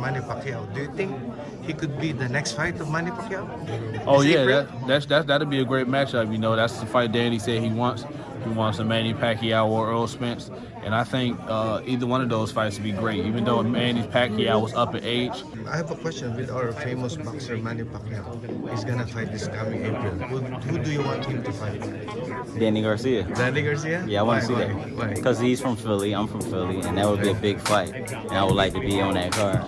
Manny Pacquiao. Do you think he could be the next fight of Manny Pacquiao? Oh This yeah, April? that'd be a great matchup. You know, that's the fight Danny said he wants. He wants a Manny Pacquiao or Earl Spence, and I think either one of those fights would be great. Even though Manny Pacquiao was up in age. I have a question with our famous boxer Manny Pacquiao. He's gonna fight this coming April. Who do you want him to fight? Danny Garcia. Danny Garcia? Yeah, I want to see Why? that. Why? Because he's from Philly, I'm from Philly, and that would be a big fight. And I would like to be on that card.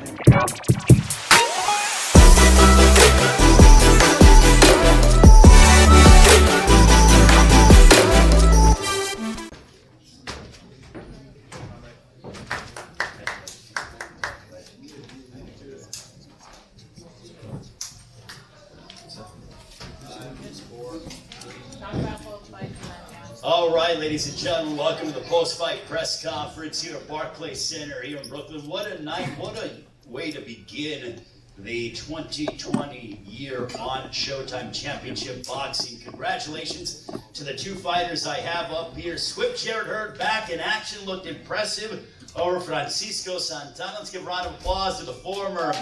All right, ladies and gentlemen, welcome to the post-fight press conference here at Barclays Center here in Brooklyn. What a night, what a way to begin the 2020 year on Showtime Championship Boxing. Congratulations to the two fighters I have up here. Swift Jarrett HURD back in action, looked impressive over Francisco Santana. Let's give a round of applause to the former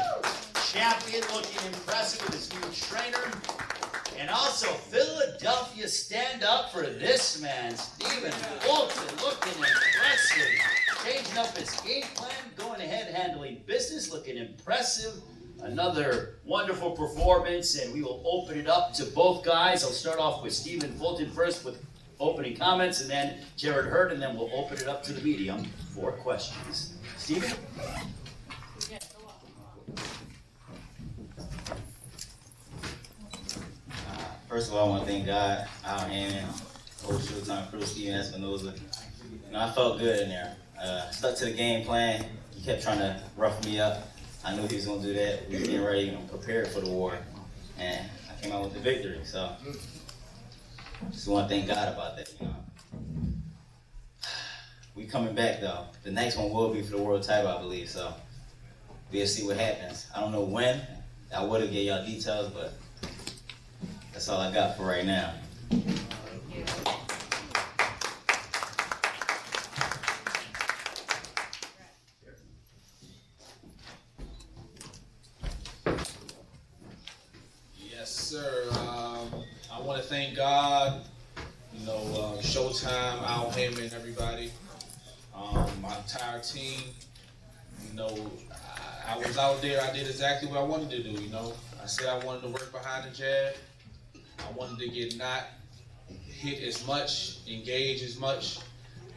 champion, looking impressive with his new trainer. And also, Philadelphia stand up for this man, Stephen Fulton, looking impressive. Changing up his game plan, going ahead, handling business, looking impressive. Another wonderful performance, and we will open it up to both guys. I'll start off with Stephen Fulton first with opening comments, and then Jarrett HURD, and then we'll open it up to the media for questions. Stephen? First of all, I want to thank God, our hand, whole Showtime crew, Steven Espinoza. You know, I felt good in there. Stuck to the game plan. He kept trying to rough me up. I knew he was going to do that. We were getting ready and prepared for the war. And I came out with the victory. So, just want to thank God about that, you know. We coming back, though. The next one will be for the world title, I believe. So, we'll see what happens. I don't know when. I would have gave y'all details, but that's all I got for right now. Yes, sir. I want to thank God, Showtime, Al Heyman, everybody, my entire team. I was out there. I did exactly what I wanted to do. I said I wanted to work behind the jab. I wanted to get not hit as much, engage as much,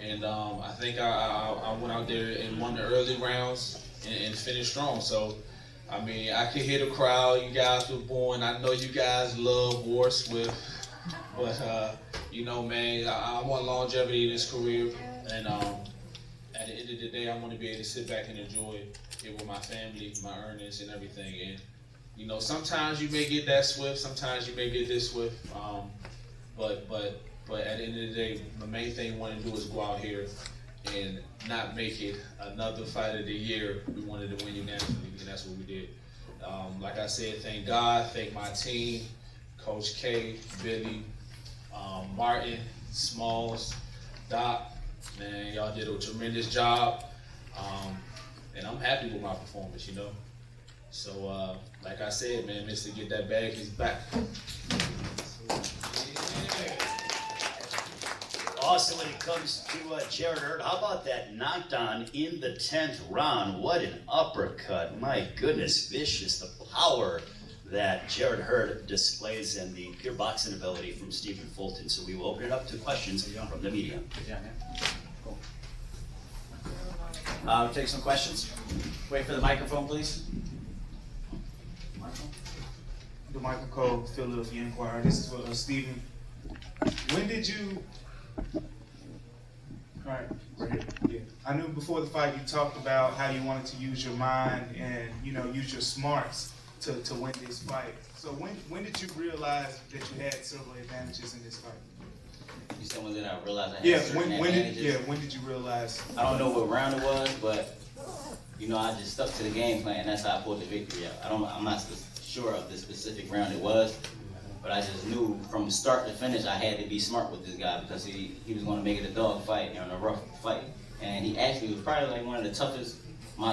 and I think I went out there and won the early rounds and finished strong. So, I mean, I could hear the crowd. You guys were born. I know you guys love War Swift, but man, I want longevity in this career, and at the end of the day, I want to be able to sit back and enjoy it with my family, my earnings, and everything. And sometimes you may get that swift, sometimes you may get this swift, but at the end of the day, the main thing we want to do is go out here and not make it another fight of the year. We wanted to win unanimously, and that's what we did. Like I said, thank God, thank my team, Coach K, Billy, Martin, Smalls, Doc. Man, y'all did a tremendous job, and I'm happy with my performance, So, like I said, man, Mr. Get That Bag, he's back. Also, when it comes to Jarrett HURD, how about that knockdown in the 10th round? What an uppercut. My goodness, vicious. The power that Jarrett HURD displays and the pure boxing ability from Stephen Fulton. So we will open it up to questions from the media. We'll take some questions. Wait for the microphone, please. Michael Cole, Philadelphia Inquirer. This is for Stephen. When did you? All right here. Yeah. I knew before the fight you talked about how you wanted to use your mind and use your smarts to win this fight. So when did you realize that you had several advantages in this fight? You said when did I realize I had certain advantages? When did you realize? I don't know what round it was, but I just stuck to the game plan. That's how I pulled the victory out. I'm not sure of the specific round it was, but I just knew from start to finish I had to be smart with this guy because he was going to make it a dog fight and a rough fight. And he actually was probably like one of my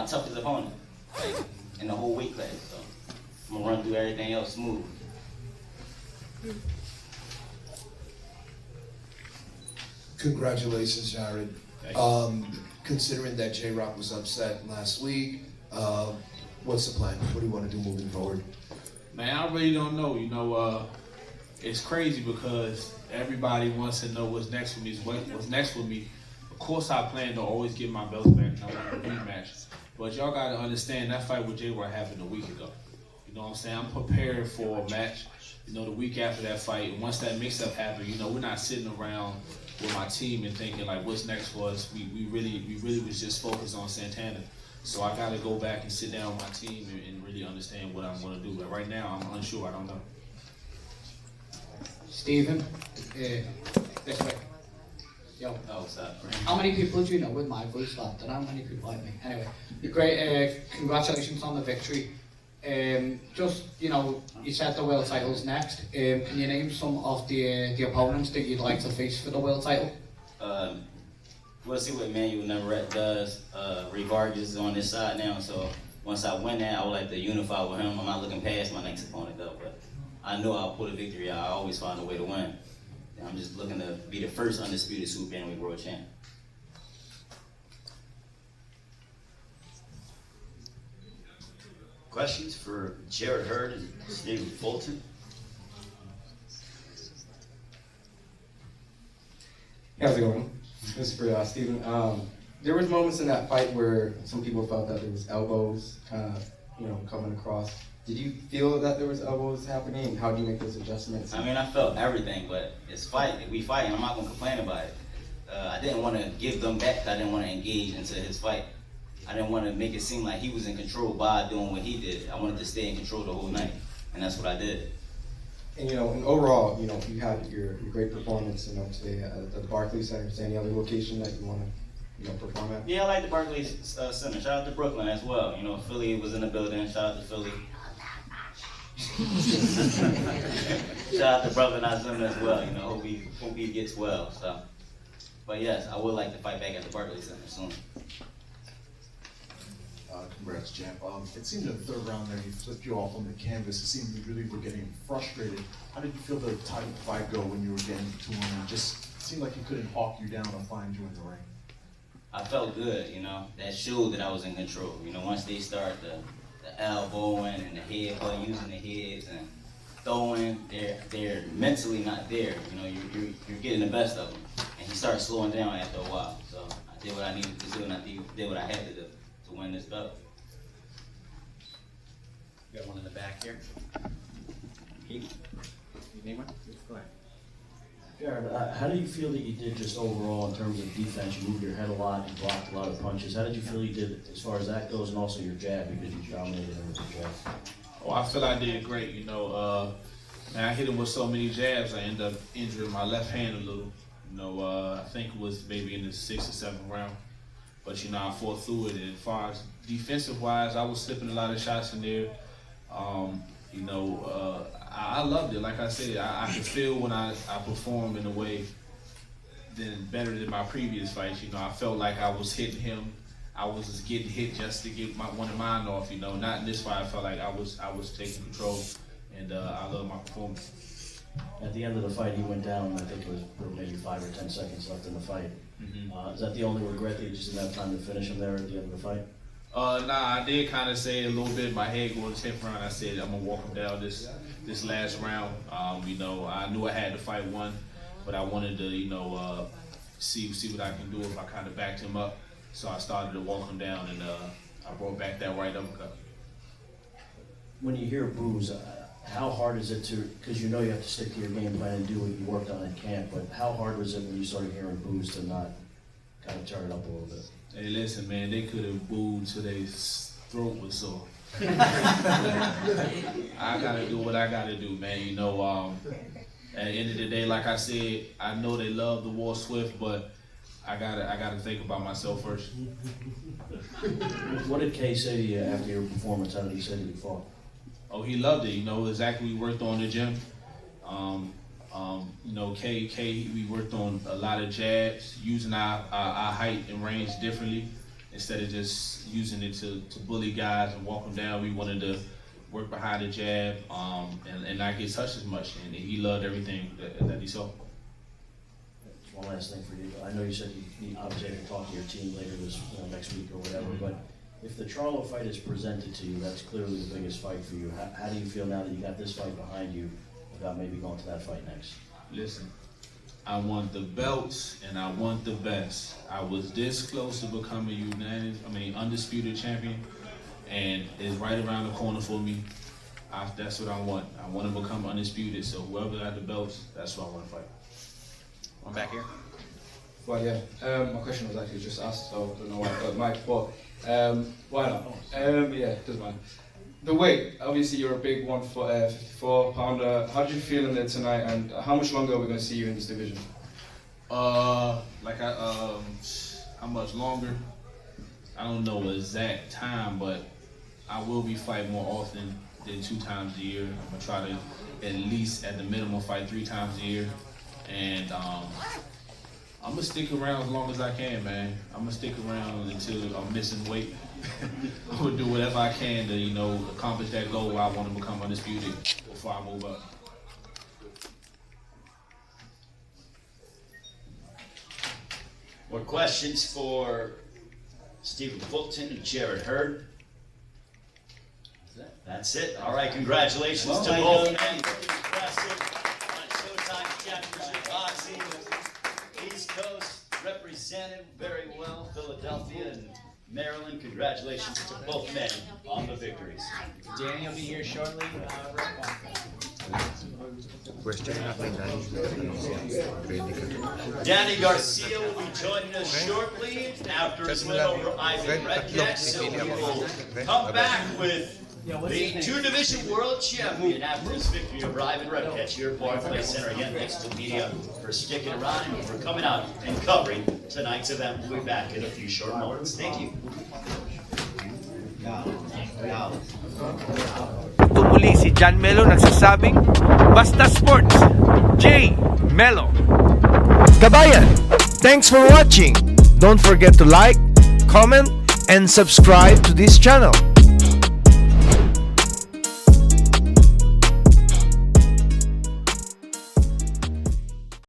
toughest opponents. And in the whole weight class. So I'm gonna run through everything else smooth. Congratulations, Jarrett. Considering that J-Rock was upset last week, what's the plan? What do you want to do moving forward? Man, I really don't know. You know, it's crazy because everybody wants to know what's next for me. What's next for me? Of course, I plan to always get my belts back and I want a rematch. But y'all got to understand that fight with J-Rock happened a week ago. You know what I'm saying? I'm prepared for a match. You know, the week after that fight, and once that mix-up happened, you know, we're not sitting around with my team and thinking like, what's next for us? We really was just focused on Santana. So I got to go back and sit down with my team and really understand what I'm going to do. But right now, I'm unsure. I don't know. Stephen, this way. Yo. Oh, what's up? How many people do you know with my voice, lad? Don't know how many people like me. Anyway, great. Congratulations on the victory. Just, you know, you said the world title's next. Can you name some of the opponents that you'd like to face for the world title? We'll see what Manuel Navarrete does. Ray Vargas is on this side now, so once I win that, I would like to unify with him. I'm not looking past my next opponent though, but I know I'll pull a victory out. I always find a way to win. And I'm just looking to be the first undisputed super bantamweight world champ. Questions for Jarrett HURD and Stephen Fulton? How's it going? This is for Stephen. There was moments in that fight where some people felt that there was elbows, coming across. Did you feel that there was elbows happening, and how do you make those adjustments? I mean, I felt everything, but it's fight. We fighting. I'm not gonna complain about it. I didn't want to give them back. I didn't want to engage into his fight. I didn't want to make it seem like he was in control by doing what he did. I wanted to stay in control the whole night, and that's what I did. And and overall, you had your great performance, today at the Barclays Center. Is there any other location that you want to, perform at? Yeah, I like the Barclays Center. Shout out to Brooklyn as well. Philly was in the building. Shout out to Philly. Shout out to Brother Nazim as well. Hope he gets well. So, but yes, I would like to fight back at the Barclays Center soon. Congrats, champ. It seemed in the third round there, he flipped you off on the canvas. It seemed you really were getting frustrated. How did you feel the type fight go when you were getting to him? It just seemed like he couldn't hawk you down or find you in the ring. I felt good, That showed that I was in control. Once they start the elbowing and the headbutt, using the heads and throwing, they're mentally not there. You're getting the best of them. And he started slowing down after a while. So I did what I needed to do, and I did what I had to do to win this belt. We got one in the back here. Keith, you name one? Go ahead. Jarrett, how do you feel that you did just overall in terms of defense? You moved your head a lot, you blocked a lot of punches. How did you feel you did as far as that goes, and also your jab, because you dominated him with your jab? Oh, I feel I did great. I hit him with so many jabs, I ended up injuring my left hand a little. I think it was maybe in the 6th or 7th round. But I fought through it. And as far as defensive wise, I was slipping a lot of shots in there. I loved it. Like I said, I could feel when I performed in a way better than my previous fights. I felt like I was hitting him. I was just getting hit just to get one of mine off. Not in this fight. I felt like I was taking control, and I love my performance. At the end of the fight, he went down. I think it was maybe 5 or 10 seconds left in the fight. Mm-hmm. Is that the only regret that you just didn't have time to finish him there at the end of the fight? Nah, I did kind of say a little bit in my head going to the 10th round. I said I'm gonna walk him down this last round. I knew I had to fight one, but I wanted to see what I can do if I kind of backed him up. So I started to walk him down, and I brought back that right uppercut. When you hear boos, how hard is it to, because you have to stick to your game plan and do what you worked on in camp, but how hard was it when you started hearing boos to not kind of turn it up a little bit? Hey, listen, man, they could have booed till their throat was sore. I gotta do what I gotta do, man. At the end of the day, like I said, I know they love the War Swift, but I gotta think about myself first. What did Kay say to you after your performance? How did he say that you fought? Oh, he loved it. Exactly. We worked on the gym. Kay, we worked on a lot of jabs, using our height and range differently. instead of just using it to bully guys and walk them down. We wanted to work behind the jab and not get touched as much. And he loved everything that he saw. One last thing for you. I know you said you obviously have to talk to your team later this next week or whatever, but if the Charlo fight is presented to you, that's clearly the biggest fight for you. How do you feel now that you got this fight behind you about maybe going to that fight next? Listen, I want the belts and I want the best. I was this close to becoming undisputed champion, and it's right around the corner for me. That's what I want. I want to become undisputed. So whoever got the belts, that's what I want to fight. One back here. Well, yeah. My question was actually just asked, so I don't know why I got the mic, but why not? Yeah, doesn't matter. The weight, obviously you're a big 154 pounder. How did you feel in there tonight, and how much longer are we going to see you in this division? How much longer? I don't know the exact time, but I will be fighting more often than 2 times a year. I'm gonna try to at least, at the minimum, fight 3 times a year. And I'm gonna stick around as long as I can, man. I'm gonna stick around until I'm missing weight. I'm gonna do whatever I can to, accomplish that goal where I want to become undisputed before I move up. More questions for Stephen Fulton and Jarrett HURD? That's it. All right, congratulations to both men. Impressive on Showtime Championship Boxing. East Coast represented very well. Philadelphia and Maryland. Congratulations to both men on the victories. Danny will be here shortly. Danny Garcia will be joining us shortly after his win over Ivan Redcat. So he will come back with the 2-division world champion after his victory over Ivan Redcat here at Barclays Center. Again, thanks to the media for sticking around and for coming out and covering tonight's event. We'll be back in a few short moments. Thank you. Ito muli si Jmelo nagsasabing, Basta Sports, Jmelo. Kabayan, thanks for watching. Don't forget to like, comment, and subscribe to this channel.